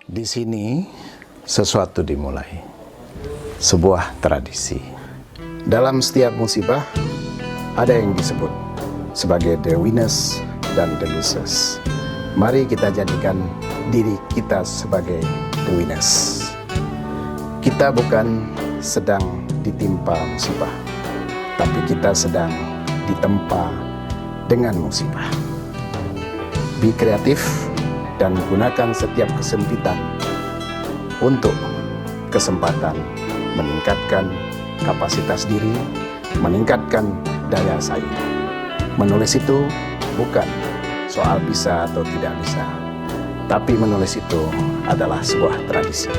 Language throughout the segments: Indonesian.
Di sini sesuatu dimulai, sebuah tradisi. Dalam setiap musibah ada yang disebut sebagai the winners dan the losers. Mari kita jadikan diri kita sebagai the winners. Kita bukan sedang ditimpa musibah, tapi kita sedang ditempa dengan musibah. Be kreatif dan gunakan setiap kesempitan untuk kesempatan meningkatkan kapasitas diri, meningkatkan daya saing. Menulis itu bukan soal bisa atau tidak bisa, tapi menulis itu adalah sebuah tradisi.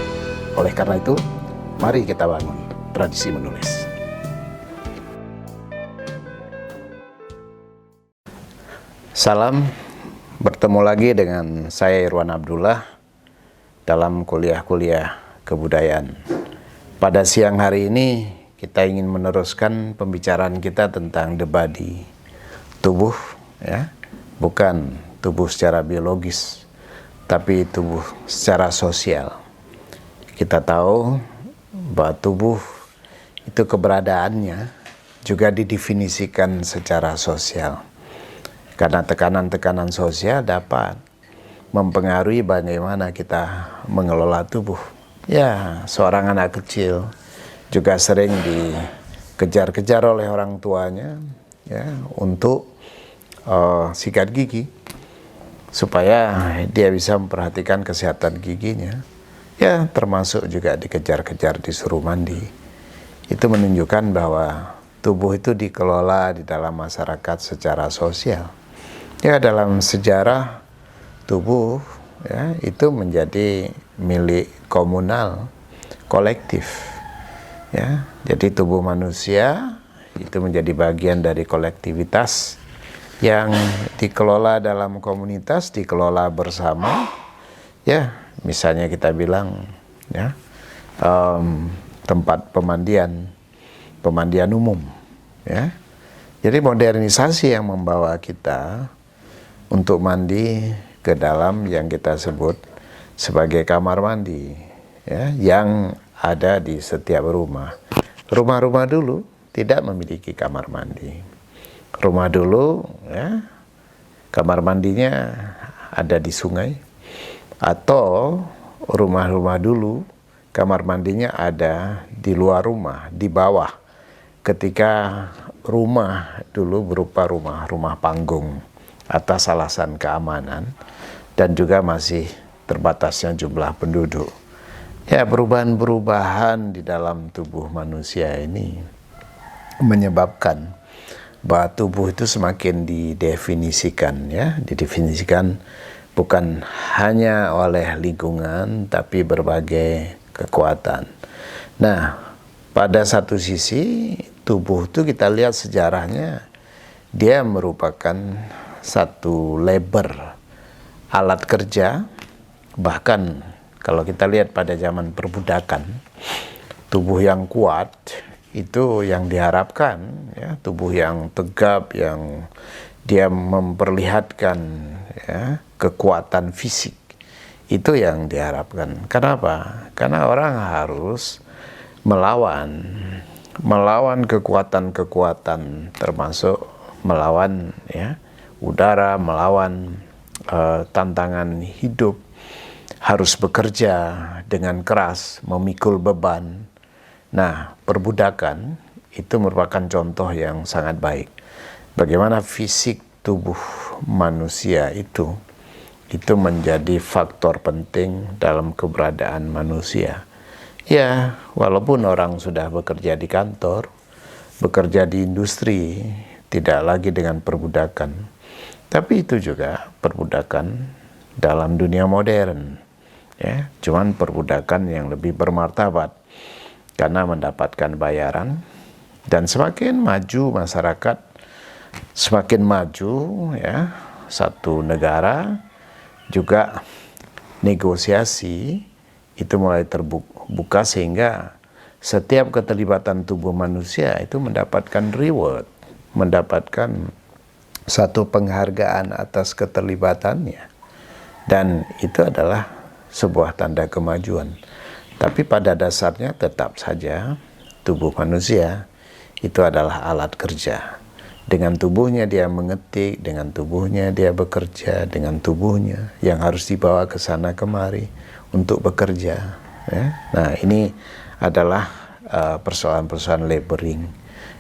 Oleh karena itu, mari kita bangun tradisi menulis. Salam, bertemu lagi dengan saya Irwan Abdullah dalam kuliah-kuliah kebudayaan. Pada siang hari ini kita ingin meneruskan pembicaraan kita tentang the body, tubuh, ya, bukan tubuh secara biologis, tapi tubuh secara sosial. Kita tahu bahwa tubuh itu keberadaannya juga didefinisikan secara sosial. Karena tekanan-tekanan sosial dapat mempengaruhi bagaimana kita mengelola tubuh. Ya, seorang anak kecil juga sering dikejar-kejar oleh orang tuanya, ya, untuk sikat gigi supaya dia bisa memperhatikan kesehatan giginya. Ya, termasuk juga dikejar-kejar disuruh mandi. Itu menunjukkan bahwa tubuh itu dikelola di dalam masyarakat secara sosial. Ya, dalam sejarah tubuh, ya, itu menjadi milik komunal, kolektif. Ya, jadi tubuh manusia itu menjadi bagian dari kolektivitas yang dikelola dalam komunitas, dikelola bersama. Ya, misalnya kita bilang, ya, tempat pemandian umum. Ya, jadi modernisasi yang membawa kita untuk mandi ke dalam yang kita sebut sebagai kamar mandi, ya, yang ada di setiap rumah. Rumah-rumah dulu tidak memiliki kamar mandi. Rumah dulu, ya, kamar mandinya ada di sungai, atau rumah-rumah dulu kamar mandinya ada di luar rumah, di bawah. Ketika rumah dulu berupa rumah panggung atas alasan keamanan dan juga masih terbatasnya jumlah penduduk. Ya, perubahan-perubahan di dalam tubuh manusia ini menyebabkan bahwa tubuh itu semakin didefinisikan, ya, didefinisikan bukan hanya oleh lingkungan tapi berbagai kekuatan. Nah, pada satu sisi tubuh itu kita lihat sejarahnya, dia merupakan satu labor, alat kerja. Bahkan kalau kita lihat pada zaman perbudakan, tubuh yang kuat itu yang diharapkan, ya, tubuh yang tegap, yang dia memperlihatkan, ya, kekuatan fisik, itu yang diharapkan. Kenapa? Karena orang harus melawan kekuatan-kekuatan, termasuk melawan, ya, udara, melawan tantangan hidup, harus bekerja dengan keras, memikul beban. Nah, perbudakan itu merupakan contoh yang sangat baik. Bagaimana fisik tubuh manusia itu menjadi faktor penting dalam keberadaan manusia. Ya, walaupun orang sudah bekerja di kantor, bekerja di industri, tidak lagi dengan perbudakan, tapi itu juga perbudakan dalam dunia modern, ya, cuman perbudakan yang lebih bermartabat karena mendapatkan bayaran. Dan semakin maju masyarakat, semakin maju, ya, satu negara, juga negosiasi itu mulai terbuka sehingga setiap keterlibatan tubuh manusia itu mendapatkan reward, mendapatkan satu penghargaan atas keterlibatannya. Dan itu adalah sebuah tanda kemajuan. Tapi pada dasarnya tetap saja tubuh manusia itu adalah alat kerja. Dengan tubuhnya dia mengetik, dengan tubuhnya dia bekerja, dengan tubuhnya yang harus dibawa ke sana kemari untuk bekerja. Ya. Nah, ini adalah persoalan-persoalan laboring,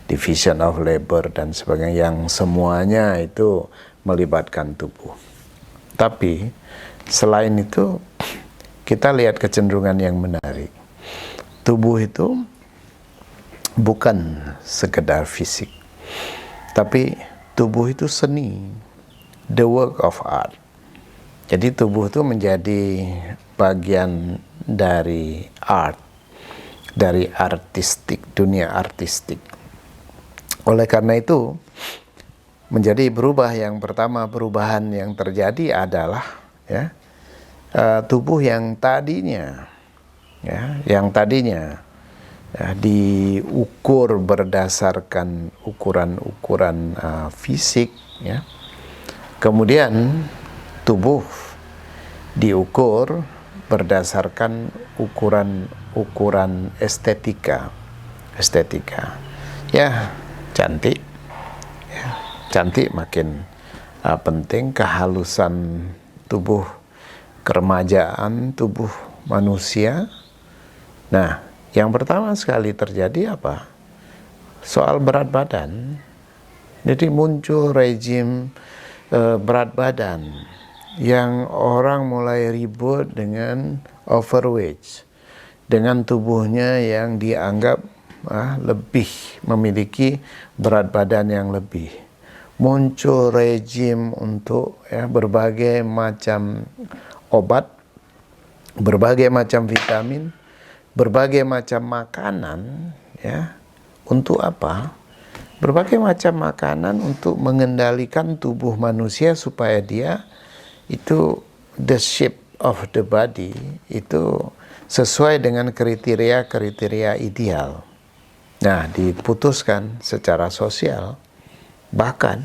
division of labor dan sebagainya, yang semuanya itu melibatkan tubuh. Tapi selain itu, kita lihat kecenderungan yang menarik. Tubuh itu bukan sekedar fisik, tapi tubuh itu seni, the work of art. Jadi tubuh itu menjadi bagian dari art, dari artistik, dunia artistik. Oleh karena itu, menjadi berubah, yang pertama perubahan yang terjadi adalah tubuh yang tadinya diukur berdasarkan ukuran-ukuran fisik, kemudian tubuh diukur berdasarkan ukuran-ukuran estetika, cantik, cantik makin penting, kehalusan tubuh, keremajaan tubuh manusia. Nah, yang pertama sekali terjadi apa? Soal berat badan. Jadi muncul rejim berat badan yang orang mulai ribut dengan overweight, dengan tubuhnya yang dianggap lebih memiliki berat badan yang lebih. Muncul rejim untuk berbagai macam obat, berbagai macam vitamin, berbagai macam makanan, untuk apa? Berbagai macam makanan untuk mengendalikan tubuh manusia supaya dia itu, the shape of the body itu sesuai dengan kriteria-kriteria ideal. Nah, diputuskan secara sosial, bahkan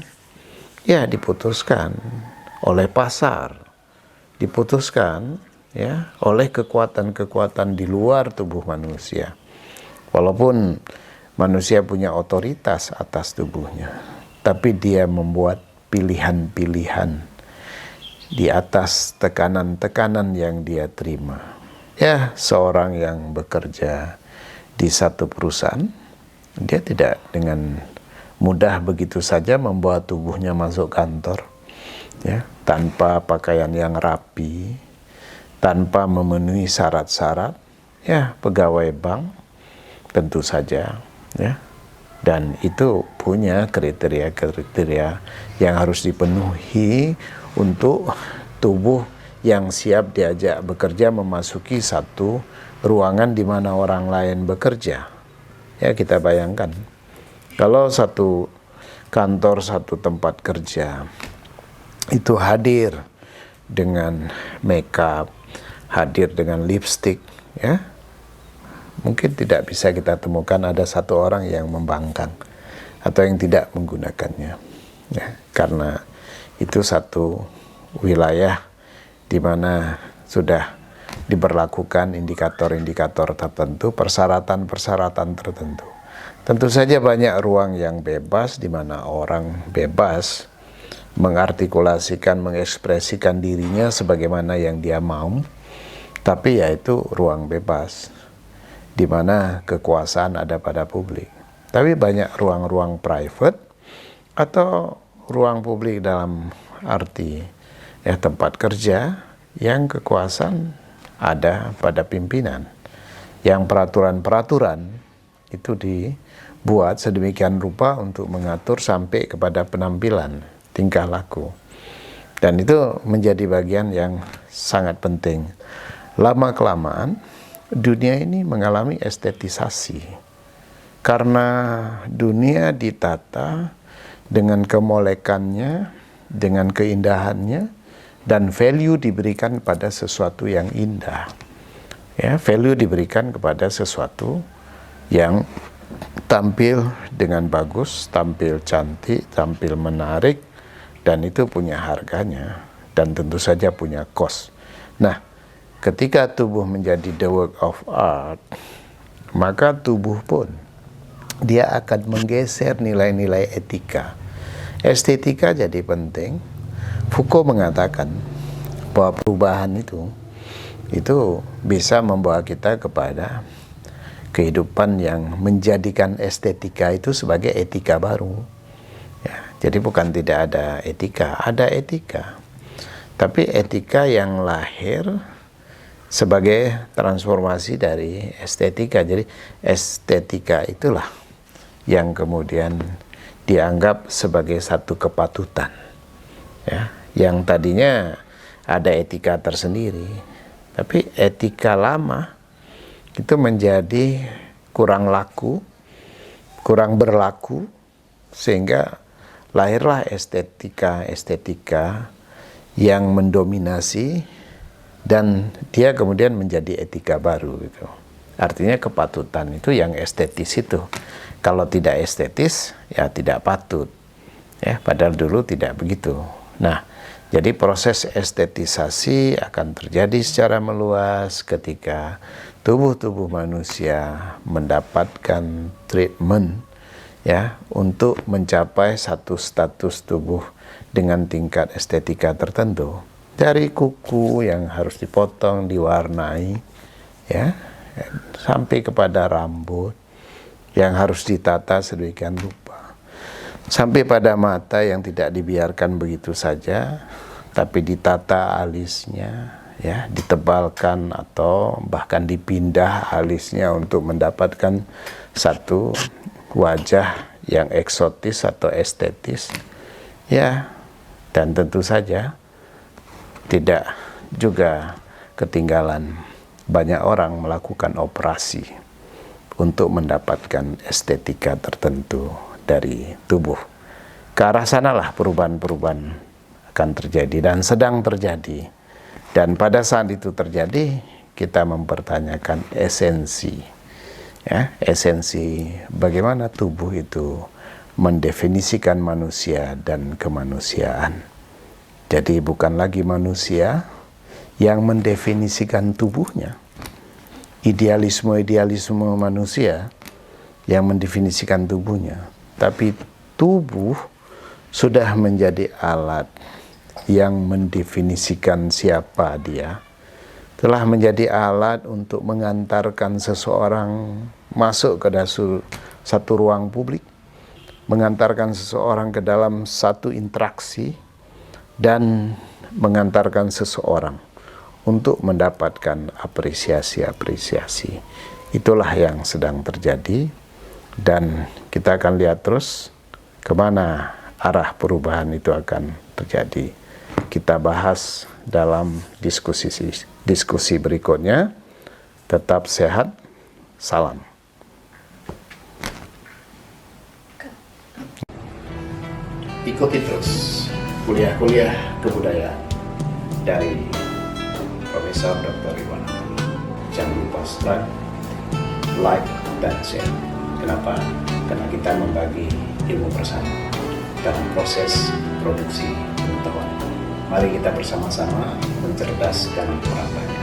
diputuskan oleh pasar, diputuskan oleh kekuatan-kekuatan di luar tubuh manusia. Walaupun manusia punya otoritas atas tubuhnya, tapi dia membuat pilihan-pilihan di atas tekanan-tekanan yang dia terima. Seorang yang bekerja di satu perusahaan, dia tidak dengan mudah begitu saja membawa tubuhnya masuk kantor, tanpa pakaian yang rapi, tanpa memenuhi syarat-syarat. Pegawai bank tentu saja, dan itu punya kriteria-kriteria yang harus dipenuhi untuk tubuh yang siap diajak bekerja memasuki satu ruangan di mana orang lain bekerja. Kita bayangkan, kalau satu kantor, satu tempat kerja itu hadir dengan makeup, hadir dengan lipstick, mungkin tidak bisa kita temukan ada satu orang yang membangkang atau yang tidak menggunakannya, karena itu satu wilayah di mana sudah diberlakukan indikator-indikator tertentu, persyaratan-persyaratan tertentu. Tentu saja banyak ruang yang bebas di mana orang bebas mengartikulasikan, mengekspresikan dirinya sebagaimana yang dia mau, tapi itu ruang bebas di mana kekuasaan ada pada publik. Tapi banyak ruang-ruang private atau ruang publik dalam arti tempat kerja yang kekuasaan ada pada pimpinan, yang peraturan-peraturan itu dibuat sedemikian rupa untuk mengatur sampai kepada penampilan, tingkah laku, dan itu menjadi bagian yang sangat penting. Lama-kelamaan dunia ini mengalami estetisasi karena dunia ditata dengan kemolekannya, dengan keindahannya, dan value diberikan pada sesuatu yang indah. Value diberikan kepada sesuatu yang tampil dengan bagus, tampil cantik, tampil menarik, dan itu punya harganya, dan tentu saja punya cost. Nah, ketika tubuh menjadi the work of art, maka tubuh pun dia akan menggeser nilai-nilai etika. Estetika jadi penting. Foucault mengatakan bahwa perubahan itu bisa membawa kita kepada kehidupan yang menjadikan estetika itu sebagai etika baru. Ya, jadi bukan tidak ada etika, tapi etika yang lahir sebagai transformasi dari estetika. Jadi estetika itulah yang kemudian dianggap sebagai satu kepatutan, ya, yang tadinya ada etika tersendiri, tapi etika lama itu menjadi kurang laku, kurang berlaku, sehingga lahirlah estetika yang mendominasi, dan dia kemudian menjadi etika baru gitu. Artinya kepatutan itu yang estetis itu. Kalau tidak estetis, ya tidak patut. Ya, padahal dulu tidak begitu. Nah, jadi proses estetisasi akan terjadi secara meluas ketika tubuh-tubuh manusia mendapatkan treatment, ya, untuk mencapai satu status tubuh dengan tingkat estetika tertentu. Dari kuku yang harus dipotong, diwarnai, ya, sampai kepada rambut yang harus ditata sedemikian rupa, sampai pada mata yang tidak dibiarkan begitu saja, tapi ditata alisnya, ya, ditebalkan atau bahkan dipindah alisnya untuk mendapatkan satu wajah yang eksotis atau estetis, ya. Dan tentu saja tidak juga ketinggalan banyak orang melakukan operasi untuk mendapatkan estetika tertentu dari tubuh. Ke arah sanalah perubahan-perubahan akan terjadi dan sedang terjadi. Dan pada saat itu terjadi, kita mempertanyakan esensi, ya, esensi bagaimana tubuh itu mendefinisikan manusia dan kemanusiaan. Jadi bukan lagi manusia yang mendefinisikan tubuhnya, idealisme manusia yang mendefinisikan tubuhnya, tapi tubuh sudah menjadi alat yang mendefinisikan siapa dia, telah menjadi alat untuk mengantarkan seseorang masuk ke satu ruang publik, mengantarkan seseorang ke dalam satu interaksi, dan mengantarkan seseorang untuk mendapatkan apresiasi-apresiasi. Itulah yang sedang terjadi, dan kita akan lihat terus kemana arah perubahan itu akan terjadi. Kita bahas dalam diskusi berikutnya. Tetap sehat, salam. Ikuti terus kuliah-kuliah kebudayaan dari Profesor Dr. Iwan. Jangan lupa subscribe, like, dan share. Kenapa? Karena kita membagi ilmu bersama dalam proses produksi pengetahuan. Mari kita bersama-sama mencerdaskan orang banyak.